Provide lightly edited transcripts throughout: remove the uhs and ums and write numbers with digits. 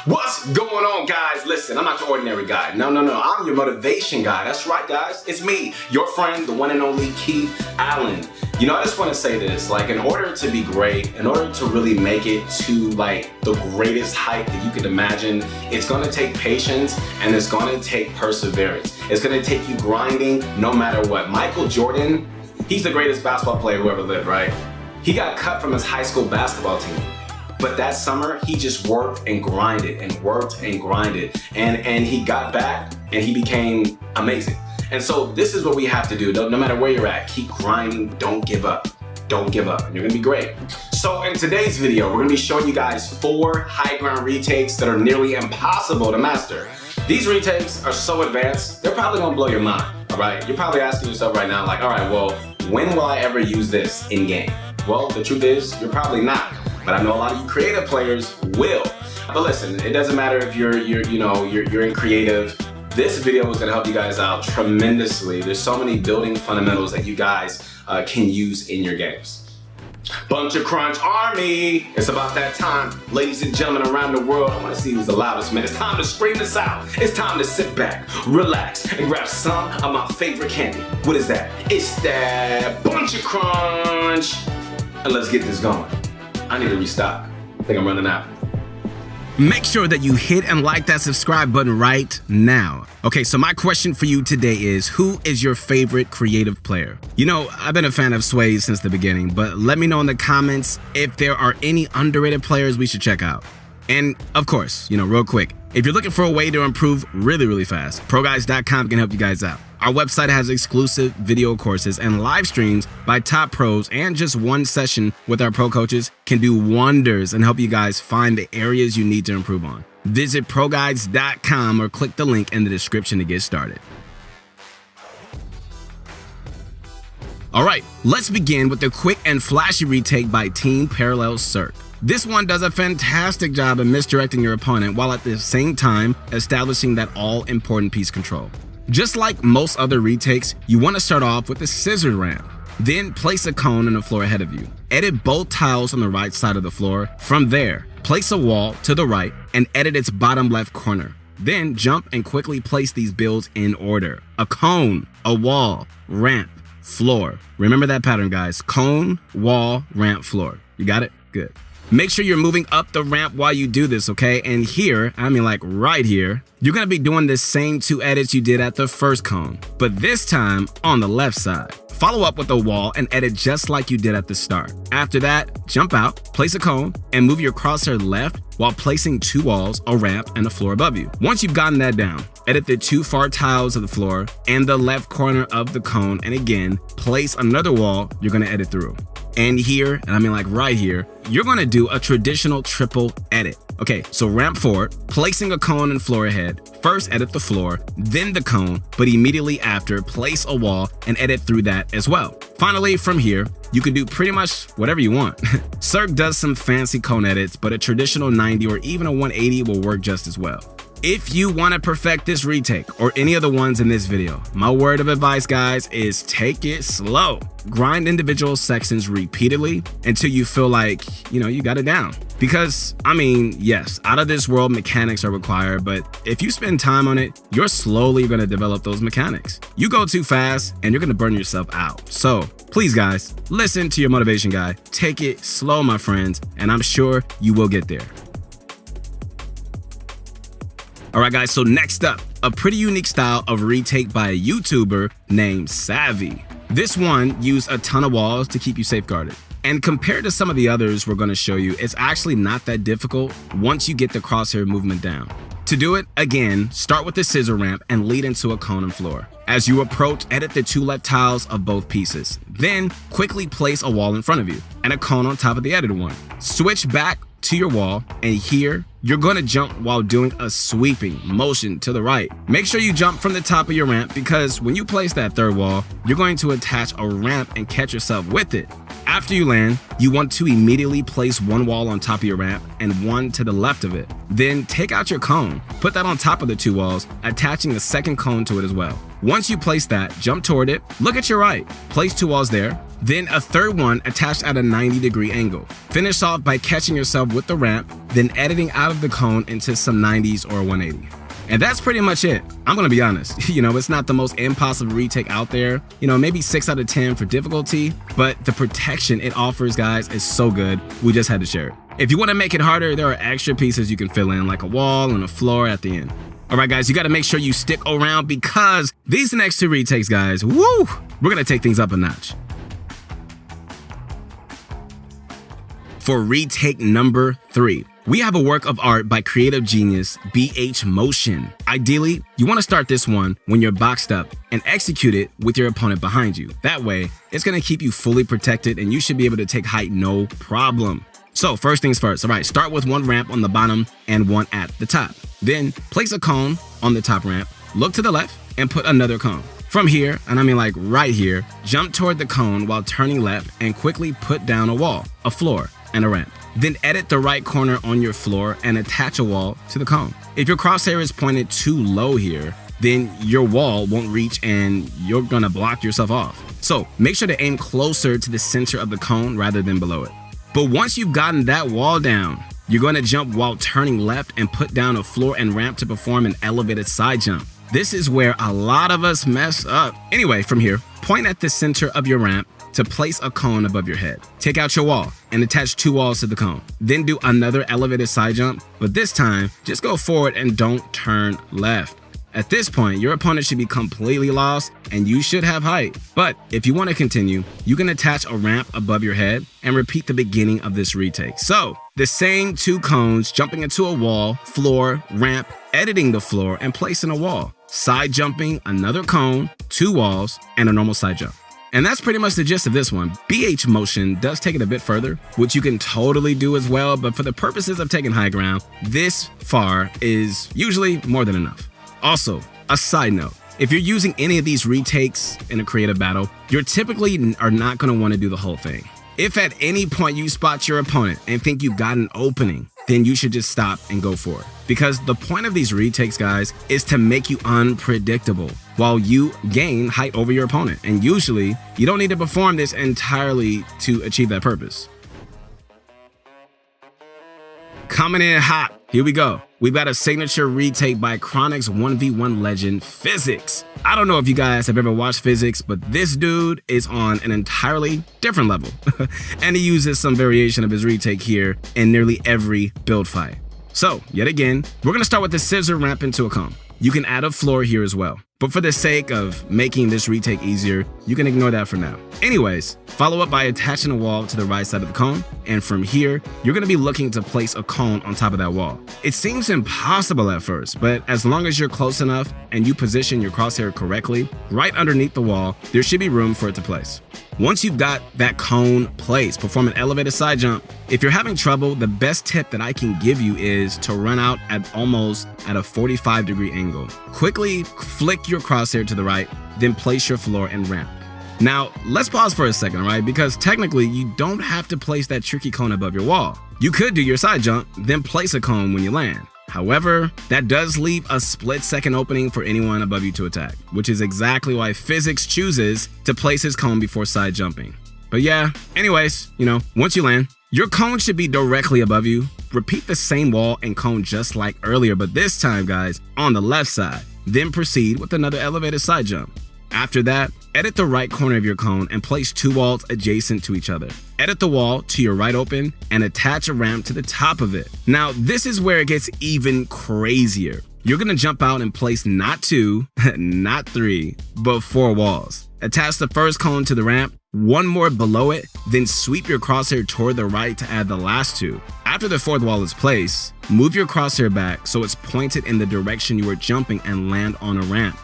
What's going on, guys? Listen, I'm not your ordinary guy. No. I'm your motivation guy. That's right, guys. It's me, your friend, the one and only Keith Allen. You know, I just want to say this, like, in order to be great, in order to really make it to like the greatest height that you could imagine, it's going to take patience and it's going to take perseverance. It's going to take you grinding no matter what. Michael Jordan, he's the greatest basketball player who ever lived, right? He got cut from his high school basketball team. But that summer, he just worked and grinded and worked and grinded. And he got back and he became amazing. And so this is what we have to do. No matter where you're at, keep grinding, don't give up. Don't give up, and you're gonna be great. So in today's video, we're gonna be showing you guys 4 high ground retakes that are nearly impossible to master. These retakes are so advanced, they're probably gonna blow your mind, all right? You're probably asking yourself right now, like, all right, well, when will I ever use this in game? Well, the truth is, you're probably not. But I know a lot of you creative players will. But listen, it doesn't matter if you're in creative. This video is gonna help you guys out tremendously. There's so many building fundamentals that you guys can use in your games. Bunch of Crunch Army, it's about that time. Ladies and gentlemen around the world, I wanna see who's the loudest, man. It's time to scream this out. It's time to sit back, relax, and grab some of my favorite candy. What is that? It's that Bunch of Crunch. And let's get this going. I need to restock. I think I'm running out. Make sure that you hit and like that subscribe button right now. Okay, so my question for you today is, who is your favorite creative player? You know, I've been a fan of Sway since the beginning, but let me know in the comments if there are any underrated players we should check out. And of course, you know, real quick, if you're looking for a way to improve really fast, ProGuides.com can help you guys out. Our website has exclusive video courses and live streams by top pros, and just one session with our pro coaches can do wonders and help you guys find the areas you need to improve on. Visit ProGuides.com or click the link in the description to get started. All right, let's begin with the quick and flashy retake by Team Parallel Cirque. This one does a fantastic job of misdirecting your opponent while at the same time establishing that all-important piece control. Just like most other retakes, you want to start off with a scissor ramp. Then place a cone on the floor ahead of you. Edit both tiles on the right side of the floor. From there, place a wall to the right and edit its bottom left corner. Then jump and quickly place these builds in order. A cone, a wall, ramp, floor. Remember that pattern, guys. Cone, wall, ramp, floor. You got it? Good. Make sure you're moving up the ramp while you do this, okay? And here, I mean like right here, you're gonna be doing the same 2 edits you did at the first cone, but this time on the left side. Follow up with a wall and edit just like you did at the start. After that, jump out, place a cone, and move your crosshair left while placing 2 walls, a ramp, and a floor above you. Once you've gotten that down, edit the 2 far tiles of the floor and the left corner of the cone, and again, place another wall you're gonna edit through. And here, and I mean like right here, you're gonna do a traditional triple edit. Okay, so ramp forward, placing a cone and floor ahead. First edit the floor, then the cone, but immediately after, place a wall and edit through that as well. Finally, from here, you can do pretty much whatever you want. Cirque does some fancy cone edits, but a traditional 90 or even a 180 will work just as well. If you want to perfect this retake or any of the ones in this video, my word of advice, guys, is take it slow. Grind individual sections repeatedly until you feel like, you got it down. Because, I mean, yes, out of this world mechanics are required, but if you spend time on it, you're slowly going to develop those mechanics. You go too fast and you're going to burn yourself out. So please, guys, listen to your motivation guy. Take it slow, my friends, and I'm sure you will get there. All right, guys, so next up, a pretty unique style of retake by a YouTuber named Savvy. This one used a ton of walls to keep you safeguarded. And compared to some of the others we're gonna show you, it's actually not that difficult once you get the crosshair movement down. To do it, again, start with the scissor ramp and lead into a cone and floor. As you approach, edit the 2 left tiles of both pieces. Then quickly place a wall in front of you and a cone on top of the edited one. Switch back to your wall, and here you're going to jump while doing a sweeping motion to the right. Make sure you jump from the top of your ramp, because when you place that third wall, you're going to attach a ramp and catch yourself with it. After you land, you want to immediately place 1 wall on top of your ramp and 1 to the left of it. Then take out your cone, put that on top of the 2 walls, attaching a second cone to it as well. Once you place that, jump toward it, look at your right, place 2 walls there, then a third one attached at a 90-degree angle. Finish off by catching yourself with the ramp, then editing out of the cone into some 90s or 180. And that's pretty much it. I'm gonna be honest, it's not the most impossible retake out there. Maybe 6 out of 10 for difficulty, but the protection it offers, guys, is so good, we just had to share it. If you wanna make it harder, there are extra pieces you can fill in, like a wall and a floor at the end. All right, guys, you gotta make sure you stick around because these next 2 retakes, guys, woo, we're gonna take things up a notch. For retake number 3, we have a work of art by creative genius BH Motion. Ideally, you want to start this one when you're boxed up and execute it with your opponent behind you. That way, it's going to keep you fully protected and you should be able to take height no problem. So first things first, all right, start with 1 ramp on the bottom and 1 at the top. Then place a cone on the top ramp, look to the left, and put another cone. From here, and I mean like right here, jump toward the cone while turning left and quickly put down a wall, a floor, and a ramp. Then edit the right corner on your floor and attach a wall to the cone. If your crosshair is pointed too low here, then your wall won't reach and you're gonna block yourself off. So make sure to aim closer to the center of the cone rather than below it. But once you've gotten that wall down, you're gonna jump while turning left and put down a floor and ramp to perform an elevated side jump. This is where a lot of us mess up. Anyway, from here, point at the center of your ramp to place a cone above your head. Take out your wall and attach 2 walls to the cone. Then do another elevated side jump, but this time, just go forward and don't turn left. At this point, your opponent should be completely lost and you should have height. But if you want to continue, you can attach a ramp above your head and repeat the beginning of this retake. So, the same 2 cones, jumping into a wall, floor, ramp, editing the floor, and placing a wall. Side jumping, another cone, 2 walls, and a normal side jump. And that's pretty much the gist of this one. BH Motion does take it a bit further, which you can totally do as well, but for the purposes of taking high ground, this far is usually more than enough. Also, a side note, if you're using any of these retakes in a creative battle, you're typically are not going to want to do the whole thing. If at any point you spot your opponent and think you've got an opening, then you should just stop and go for it. Because the point of these retakes, guys, is to make you unpredictable while you gain height over your opponent. And usually, you don't need to perform this entirely to achieve that purpose. Coming in hot, here we go. We've got a signature retake by Chronic's 1v1 legend, Physics. I don't know if you guys have ever watched Physics, but this dude is on an entirely different level. And he uses some variation of his retake here in nearly every build fight. So, yet again, we're gonna start with the scissor ramp into a cone. You can add a floor here as well. But for the sake of making this retake easier, you can ignore that for now. Anyways, follow up by attaching a wall to the right side of the cone, and from here, you're gonna be looking to place a cone on top of that wall. It seems impossible at first, but as long as you're close enough and you position your crosshair correctly, right underneath the wall, there should be room for it to place. Once you've got that cone placed, perform an elevated side jump. If you're having trouble, the best tip that I can give you is to run out at almost at a 45-degree angle. Quickly flick your crosshair to the right, then place your floor and ramp. Now, let's pause for a second, all right? Because technically, you don't have to place that tricky cone above your wall. You could do your side jump, then place a cone when you land. However, that does leave a split-second opening for anyone above you to attack, which is exactly why Physics chooses to place his cone before side jumping. But yeah, anyways, once you land, your cone should be directly above you. Repeat the same wall and cone just like earlier, but this time, guys, on the left side. Then proceed with another elevated side jump. After that, edit the right corner of your cone and place 2 walls adjacent to each other. Edit the wall to your right open and attach a ramp to the top of it. Now, this is where it gets even crazier. You're gonna jump out and place not 2, not 3, but 4 walls. Attach the first cone to the ramp, 1 more below it, then sweep your crosshair toward the right to add the last 2. After the 4th wall is placed, move your crosshair back so it's pointed in the direction you are jumping and land on a ramp.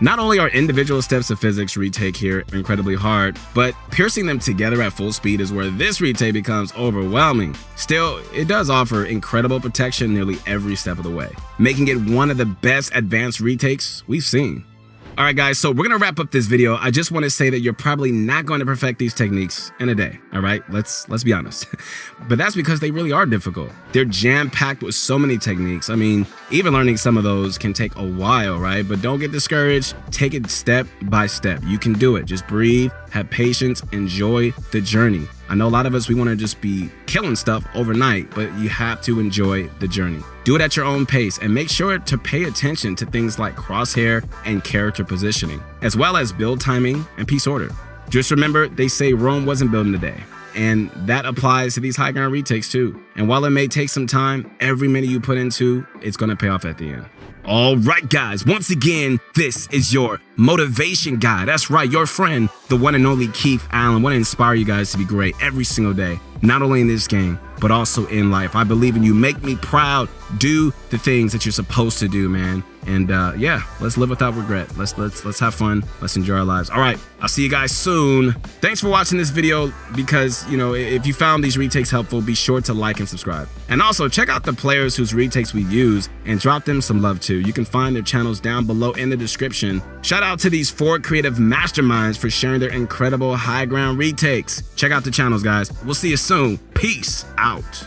Not only are individual steps of Physics retake here incredibly hard, but piercing them together at full speed is where this retake becomes overwhelming. Still, it does offer incredible protection nearly every step of the way, making it one of the best advanced retakes we've seen. Alright guys, so we're gonna wrap up this video. I just want to say that you're probably not going to perfect these techniques in a day, alright? Let's be honest. But that's because they really are difficult. They're jam-packed with so many techniques. I mean, even learning some of those can take a while, right? But don't get discouraged. Take it step by step. You can do it. Just breathe, have patience, enjoy the journey. I know a lot of us, we want to just be killing stuff overnight, but you have to enjoy the journey. Do it at your own pace and make sure to pay attention to things like crosshair and character positioning, as well as build timing and piece order. Just remember, they say Rome wasn't built in a day. And that applies to these high ground retakes too. And while it may take some time, every minute you put into, it's gonna pay off at the end. All right, guys, once again, this is your motivation guy. That's right, your friend, the one and only Keith Allen. Want to inspire you guys to be great every single day, not only in this game, but also in life. I believe in you. Make me proud. Do the things that you're supposed to do, man. And yeah, let's live without regret. Let's have fun. Let's enjoy our lives. All right, I'll see you guys soon. Thanks for watching this video, because you know, if you found these retakes helpful, be sure to like and subscribe. And also check out the players whose retakes we use and drop them some love too. You can find their channels down below in the description. Shout out to these 4 creative masterminds for sharing their incredible high ground retakes. Check out the channels, guys. We'll see you soon. Peace out.